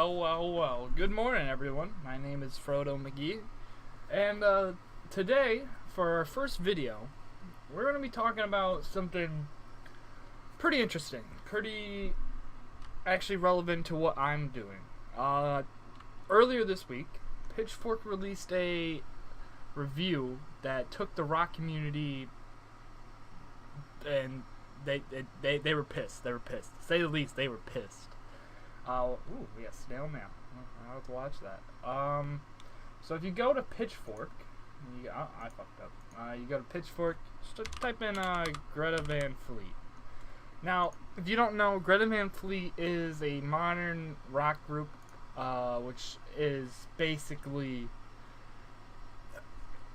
Well. Good morning, everyone. My name is Frodo McGee, and today, for our first video, we're going to be talking about something pretty interesting, pretty actually relevant to what I'm doing. Earlier this week, Pitchfork released a review that took the rock community, and they were pissed. They were pissed. To say the least, they were pissed. Ooh, we got snail mail. I'll have to watch that. So if you go to Pitchfork, I fucked up. You go to Pitchfork, just type in Greta Van Fleet. Now, if you don't know, Greta Van Fleet is a modern rock group, which is basically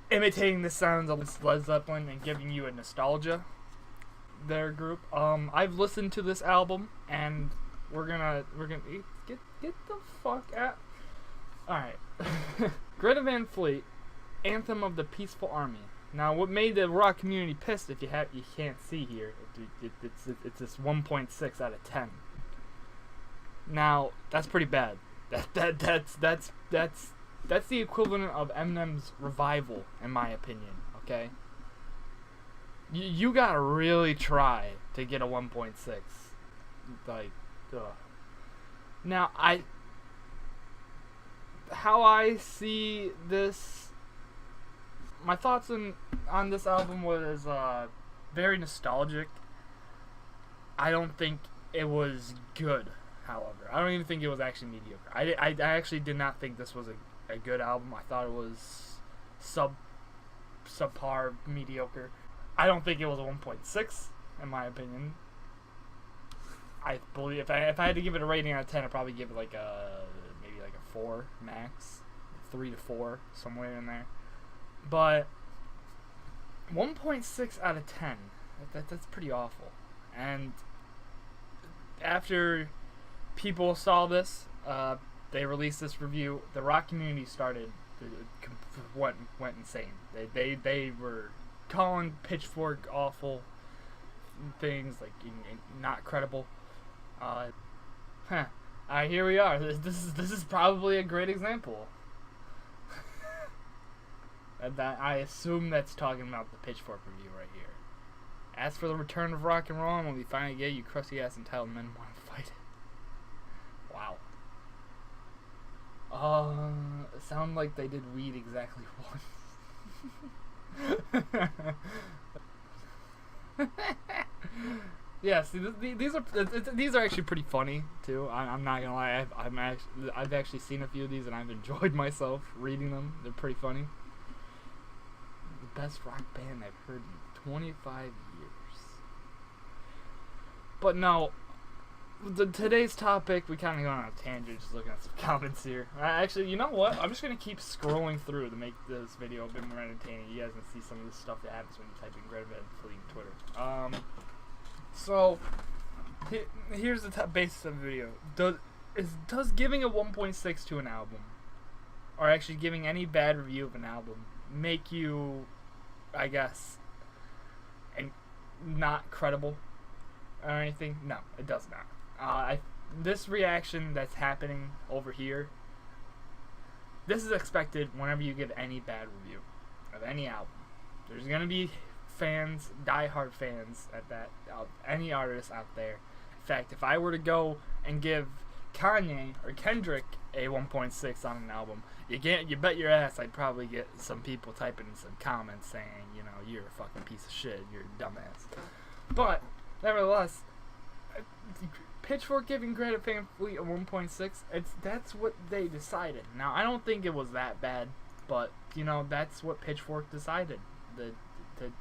imitating the sounds of Led Zeppelin and giving you a nostalgia. Their group. I've listened to this album, and we're gonna get the fuck out. All right, Greta Van Fleet, Anthem of the Peaceful Army. Now, what made the rock community pissed, if you can't see here, it's this 1.6 out of 10. Now, that's pretty bad. That's the equivalent of Eminem's Revival, in my opinion. Okay. You gotta really try to get a 1.6. Like, ugh. Now, how I see this, my thoughts on this album was very nostalgic. I don't think it was good, however. I don't even think it was actually mediocre. I actually did not think this was a good album. I thought it was subpar, mediocre. I don't think it was a 1.6, in my opinion. I believe if I had to give it a rating out of 10, I'd probably give it maybe a 4 max, 3 to 4, somewhere in there. But 1.6 out of 10, that's pretty awful. And after people saw this, they released this review. The rock community went insane. They were calling Pitchfork awful things, like not credible. Here we are. This is probably a great example. That I assume that's talking about the Pitchfork review right here. As for the return of rock and roll, when we finally get you crusty ass entitled men want to fight it. Wow. It sounded like they did weed exactly once. Yeah, see, these are actually pretty funny too. I'm not gonna lie. I've actually seen a few of these, and I've enjoyed myself reading them. They're pretty funny. The best rock band I've heard in 25 years. But no, today's topic, we kind of go on a tangent, just looking at some comments here. Actually, you know what? I'm just gonna keep scrolling through to make this video a bit more entertaining. You guys can see some of the stuff that happens when you type in Greta Van Fleet on Twitter. So, here's the basis of the video. Does giving a 1.6 to an album, or actually giving any bad review of an album, make you, I guess, and not credible or anything? No, it does not. This reaction that's happening over here, this is expected whenever you give any bad review of any album. There's going to be fans, diehard fans of any artist out there. In fact, if I were to go and give Kanye or Kendrick a 1.6 on an album, you bet your ass I'd probably get some people typing in some comments saying, you're a fucking piece of shit, you're a dumbass. But nevertheless, Pitchfork giving Greta Van Fleet a 1.6, that's what they decided. Now, I don't think it was that bad, but that's what Pitchfork decided to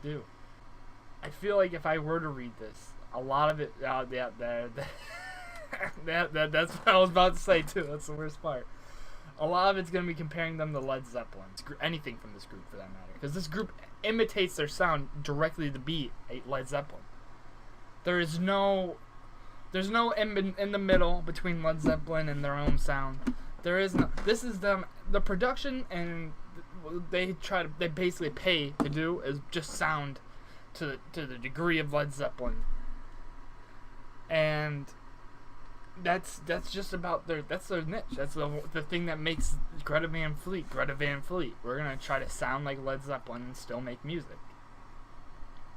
do. I feel like if I were to read this, a lot of it, that's what I was about to say too. That's the worst part. A lot of it's going to be comparing them to Led Zeppelin, anything from this group for that matter, because this group imitates their sound directly to beat Led Zeppelin. There's no in the middle between Led Zeppelin and their own sound. There is no. This is them. The production and they basically pay to do is just sound to the degree of Led Zeppelin. And that's just about that's their niche. That's the thing that makes Greta Van Fleet Greta Van Fleet. We're gonna try to sound like Led Zeppelin and still make music.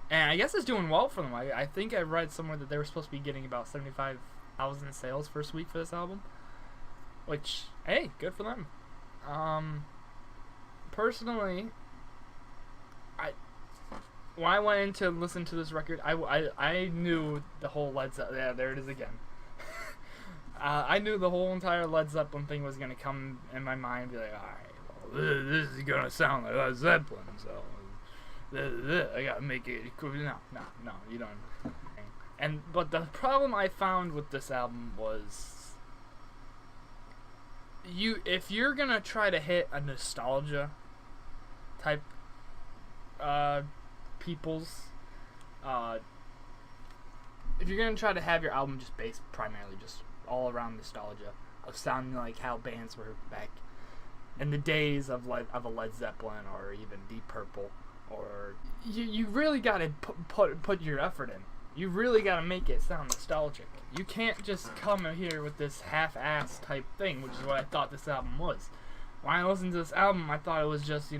And I guess it's doing well for them. I think I read somewhere that they were supposed to be getting about 75,000 sales first week for this album. Which, hey, good for them. Personally, when I went in to listen to this record, I knew the whole Led Zeppelin. Yeah, there it is again. I knew the whole entire Led Zeppelin thing was going to come in my mind and be like, alright, well, this is going to sound like Led Zeppelin, so I got to make it cool. No, you don't. But the problem I found with this album was, if you're going to try to hit a nostalgia type people's, if you're going to try to have your album just based primarily just all around nostalgia of sounding like how bands were back in the days of a Led Zeppelin or even Deep Purple, or you really got to put your effort in. You really got to make it sound nostalgic. You can't just come in here with this half-ass type thing, which is what I thought this album was. When I listened to this album, I thought it was just,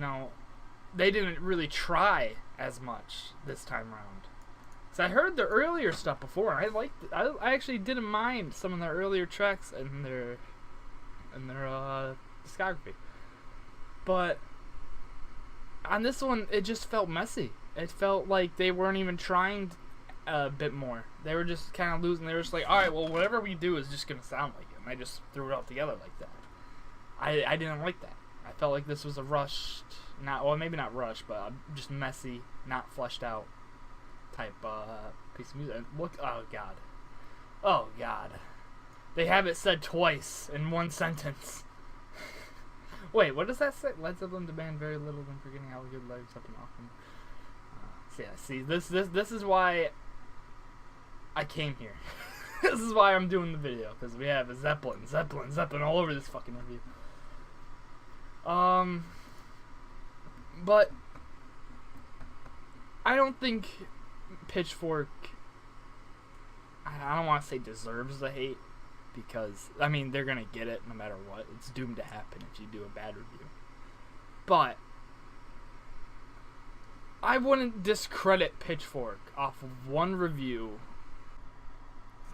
they didn't really try as much this time around. So I heard the earlier stuff before, and I liked it. I actually didn't mind some of the earlier tracks in their discography. But on this one, it just felt messy. It felt like they weren't even trying a bit more. They were just kind of losing. They were just like, alright, well, whatever we do is just going to sound like it. And I just threw it all together like that. I didn't like that. I felt like this was a rushed, maybe not rushed, but just messy, not fleshed out type piece of music. Look, oh god. They have it said twice in one sentence. Wait, what does that say? Led Zeppelin demand very little when forgetting how good Led Zeppelin often. See, this is why I came here. This is why I'm doing the video, because we have a Zeppelin all over this fucking review. But I don't think Pitchfork, I don't want to say deserves the hate, because, I mean, they're going to get it no matter what. It's doomed to happen if you do a bad review. But I wouldn't discredit Pitchfork off of one review.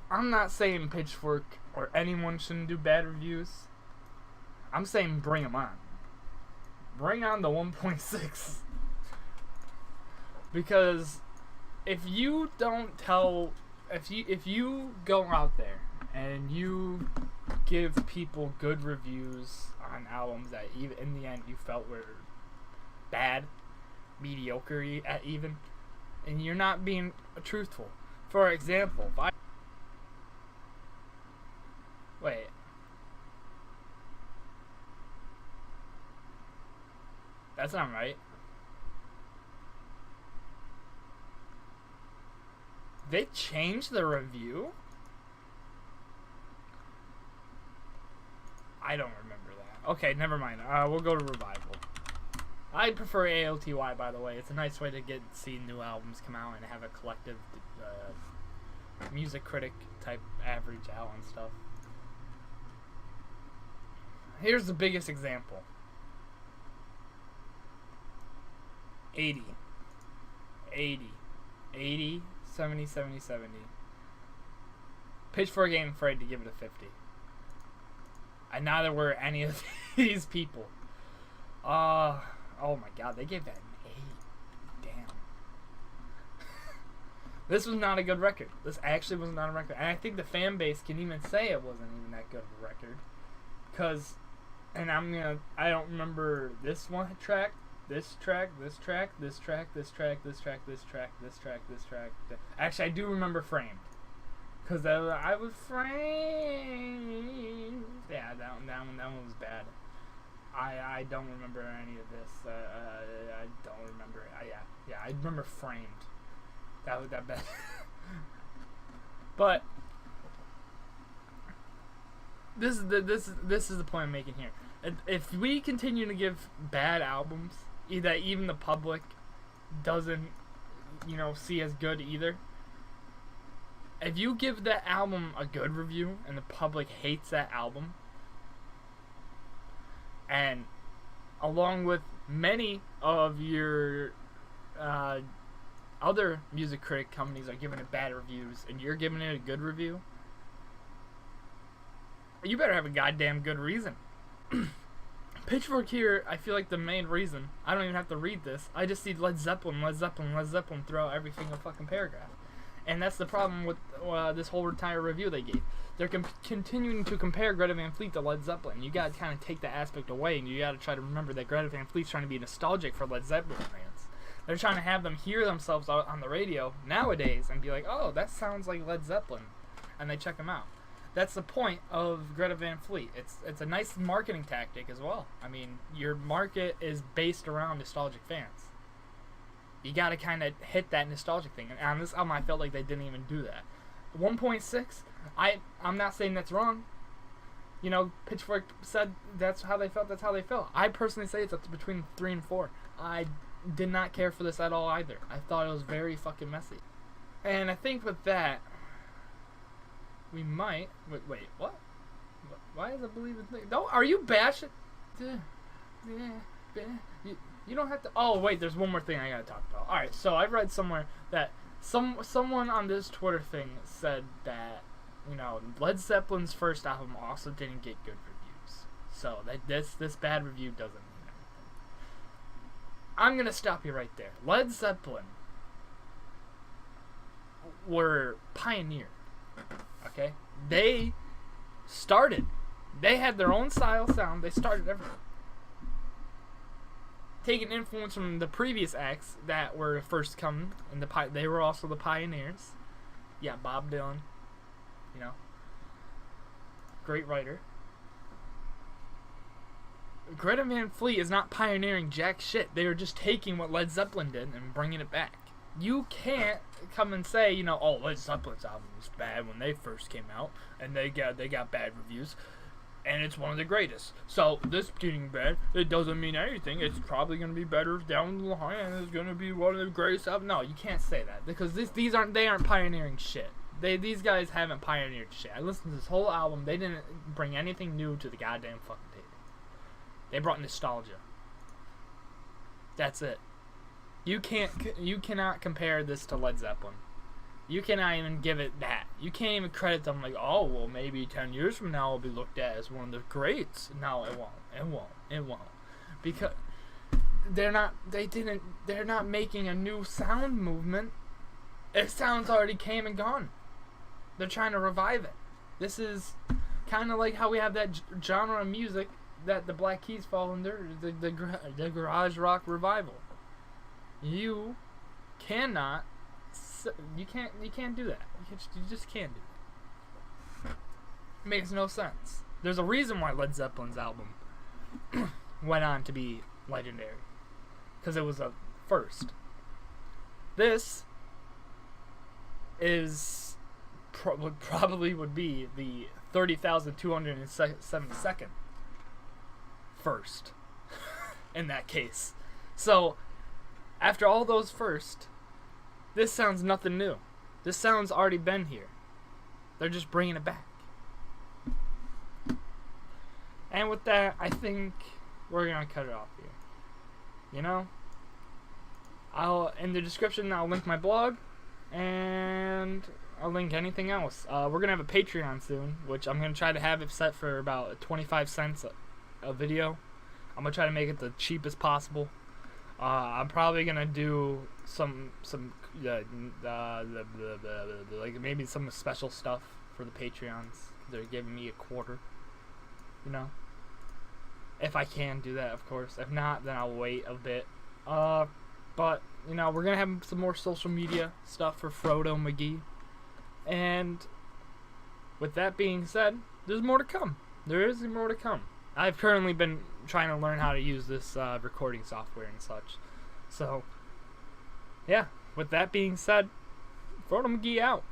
I'm not saying Pitchfork or anyone shouldn't do bad reviews. I'm saying bring them on. Bring on the 1.6. Because if you don't tell, if you go out there and you give people good reviews on albums that even in the end you felt were bad, mediocre even, and you're not being truthful. For example, wait. That's not right. They changed the review? I don't remember that. Okay, never mind. We'll go to Revival. I prefer AOTY, by the way. It's a nice way to see new albums come out and have a collective music critic type average out and stuff. Here's the biggest example. 80, 70, 70, 70. Pitchfork ain't afraid to give it a 50. And neither were any of these people. Oh my god, they gave that an 8. Damn. This was not a good record. This actually was not a record. And I think the fan base can even say it wasn't even that good of a record. Because, and I don't remember this one track. This track. Actually, I do remember Framed. Because I was framed. Yeah, that one was bad. I don't remember any of this. I don't remember. Yeah, I remember Framed. That was that bad. But this is the point I'm making here. If we continue to give bad albums that even the public doesn't, see as good either, if you give that album a good review and the public hates that album, and along with many of your other music critic companies are giving it bad reviews and you're giving it a good review, you better have a goddamn good reason. Pitchfork here, I feel like the main reason, I don't even have to read this, I just see Led Zeppelin, Led Zeppelin, Led Zeppelin throughout every single fucking paragraph. And that's the problem with this whole entire review they gave. They're continuing to compare Greta Van Fleet to Led Zeppelin. You gotta kind of take that aspect away, and you gotta try to remember that Greta Van Fleet's trying to be nostalgic for Led Zeppelin fans. They're trying to have them hear themselves out on the radio nowadays and be like, oh, that sounds like Led Zeppelin. And they check them out. That's the point of Greta Van Fleet. It's a nice marketing tactic as well. I mean, your market is based around nostalgic fans. You gotta kind of hit that nostalgic thing. And on this album, I felt like they didn't even do that. 1.6, I'm not saying that's wrong. You know, Pitchfork said that's how they felt, that's how they felt. I personally say it's up to between 3 and 4. I did not care for this at all either. I thought it was very fucking messy. And I think with that, we might... Wait, what? Why is it believe in things? Don't, are you bashing? You don't have to... Oh, wait, there's one more thing I gotta talk about. Alright, so I've read somewhere that someone on this Twitter thing said that, you know, Led Zeppelin's first album also didn't get good reviews. So that this bad review doesn't mean anything. I'm gonna stop you right there. Led Zeppelin were pioneer. Okay? They started. They had their own style sound. They started everything. Taking influence from the previous acts that were first coming, and they were also the pioneers. Yeah, Bob Dylan, you know, great writer. Greta Van Fleet is not pioneering jack shit. They were just taking what Led Zeppelin did and bringing it back. You can't come and say, you know, oh, Led Zeppelin's album was bad when they first came out, and they got bad reviews. And it's one of the greatest. So this getting bad, it doesn't mean anything. It's probably going to be better down the line, and it's going to be one of the greatest albums. No, you can't say that because they aren't pioneering shit. These guys haven't pioneered shit. I listened to this whole album. They didn't bring anything new to the goddamn fucking table. They brought nostalgia. That's it. You cannot compare this to Led Zeppelin. You cannot even give it that. You can't even credit them like, oh, well, maybe 10 years from now it'll be looked at as one of the greats. No, it won't. It won't. It won't. Because they're not making a new sound movement. It sounds already came and gone. They're trying to revive it. This is kind of like how we have that genre of music that the Black Keys fall under, the garage rock revival. You cannot... You can't do that. You just can't do that. It makes no sense. There's a reason why Led Zeppelin's album went on to be legendary. Because it was a first. This is probably would be the 30,272nd first in that case. So after all those first, this sounds nothing new. This sound's already been here. They're just bringing it back. And with that, I think we're going to cut it off here. You know? In the description, I'll link my blog. And I'll link anything else. We're going to have a Patreon soon, which I'm going to try to have it set for about 25 cents a video. I'm going to try to make it the cheapest possible. I'm probably gonna do some like maybe some special stuff for the Patreons. They're giving me a quarter, you know. If I can do that, of course. If not, then I'll wait a bit. But you know, we're gonna have some more social media stuff for Frodo McGee. And with that being said, there's more to come. There is more to come. I've currently been trying to learn how to use this recording software and such. So, yeah, with that being said, Frodo McGee out.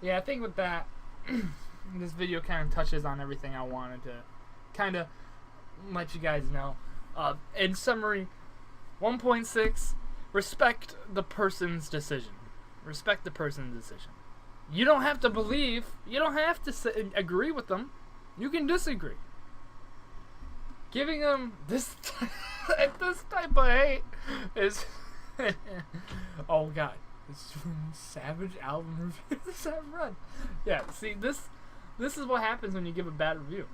Yeah, I think with that, this video kind of touches on everything I wanted to kind of let you guys know. In summary, 1.6, respect the person's decision. Respect the person's decision. You don't have to believe. You don't have to agree with them. You can disagree. Giving them this this type of hate is oh god, it's Savage album reviews I've read. Yeah, see, this is what happens when you give a bad review.